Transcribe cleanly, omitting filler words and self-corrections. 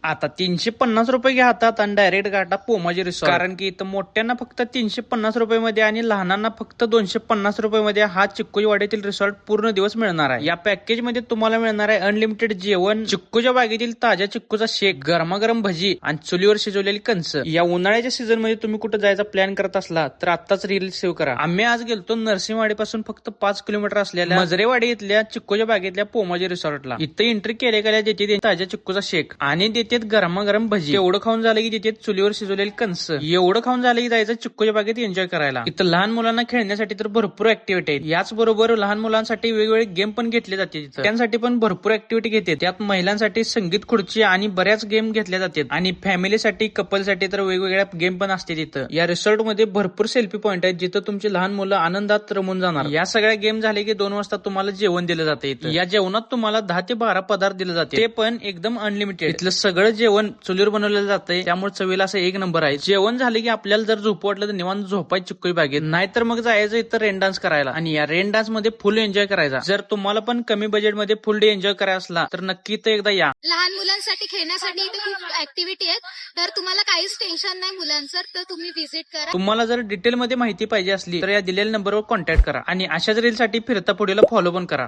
आता 350 रुपये घ्या हातात आणि डायरेक्ट गाठा पोमाजी रिसॉर्ट. कारण की इथं मोठ्यांना फक्त 350 रुपये मध्ये आणि लहानांना फक्त 250 रुपये मध्ये हा चिक्कूच्या वाडीतील रिसॉर्ट पूर्ण दिवस मिळणार आहे. या पॅकेज मध्ये तुम्हाला मिळणार आहे अनलिमिटेड जेवण, चिक्कूच्या बागेतील ताज्या चिक्कूचा शेक, गरमागरम भजी आणि चुलीवर शिजवलेली कणस. या उन्हाळ्याच्या सीझन मध्ये तुम्ही कुठे जायचा प्लॅन करत असला तर आत्ताच रील सेव्ह करा. आम्ही आज गेलतो नरसिंहवाडी पासून फक्त 5 किलोमीटर असलेल्या मजरेवाडी इथल्या चिक्कूच्या बागेतल्या पोमाजी रिसॉर्टला. इथं एंट्री केल्या देते ताज्या चिक्कूचा शेक आणि देते गरमागरम भजी. एवढं खाऊन झालं की देते चुलीवर शिजवलेली कणस. एवढं खाऊन झालं की जायचं चिक्कूच्या बागेत एन्जॉय करायला. इथं लहान मुलांना खेळण्यासाठी तर भरपूर ऍक्टिव्हिटी आहेत. याच बरोबर लहान मुलांसाठी वेगवेगळे गेम पण घेतले जाते. तिथं त्यांसाठी पण भरपूर ऍक्टिव्हिटी घेते. त्यात महिलांसाठी संगीत खुर्ची आणि बऱ्याच गेम घेतल्या जातात आणि फॅमिलीसाठी कपलसाठी तर वेगवेगळ्या गेम पण असते तिथं. या रिसॉर्ट मध्ये भरपूर सेल्फी पॉइंट आहेत जिथं तुमची लहान मुलं आनंदात रमून जाणार. या सगळ्या गेम झाले की 2 वाजता तुम्हाला जेवण दिलं जाते. या जेवणात तुम्हाला 10 ते 12 पदार्थ दिले जाते, ते पण एकदम अनलिमिटेड. इथलं सगळं जेवण चुलीवर बनवलेलं जातंय, त्यामुळे चवीला असं एक नंबर आहे. जेवण झाले की आपल्याला जर झोप वाटलं तर निवांत झोपायचं चिक्कू बागेत, नाहीतर मग जायचं इथं रेन डान्स करायला आणि या रेन डान्स मध्ये फुल एन्जॉय करायचा. जर तुम्हाला पण कमी बजेट मध्ये फुल डे एन्जॉय करायचा असला तर नक्की तर एकदा या. लहान मुलांसाठी खेळण्यासाठी इथे खूप ऍक्टिव्हिटी आहेत, तर तुम्हाला काहीच टेन्शन नाही मुलांचं, तर तुम्ही व्हिजिट करा. तुम्हाला जर डिटेल मध्ये माहिती पाहिजे असली तर या दिलेल्या नंबरवर कॉन्टॅक्ट करा आणि अशाच रील साठी फिरता पुढेला फॉलो पण करा.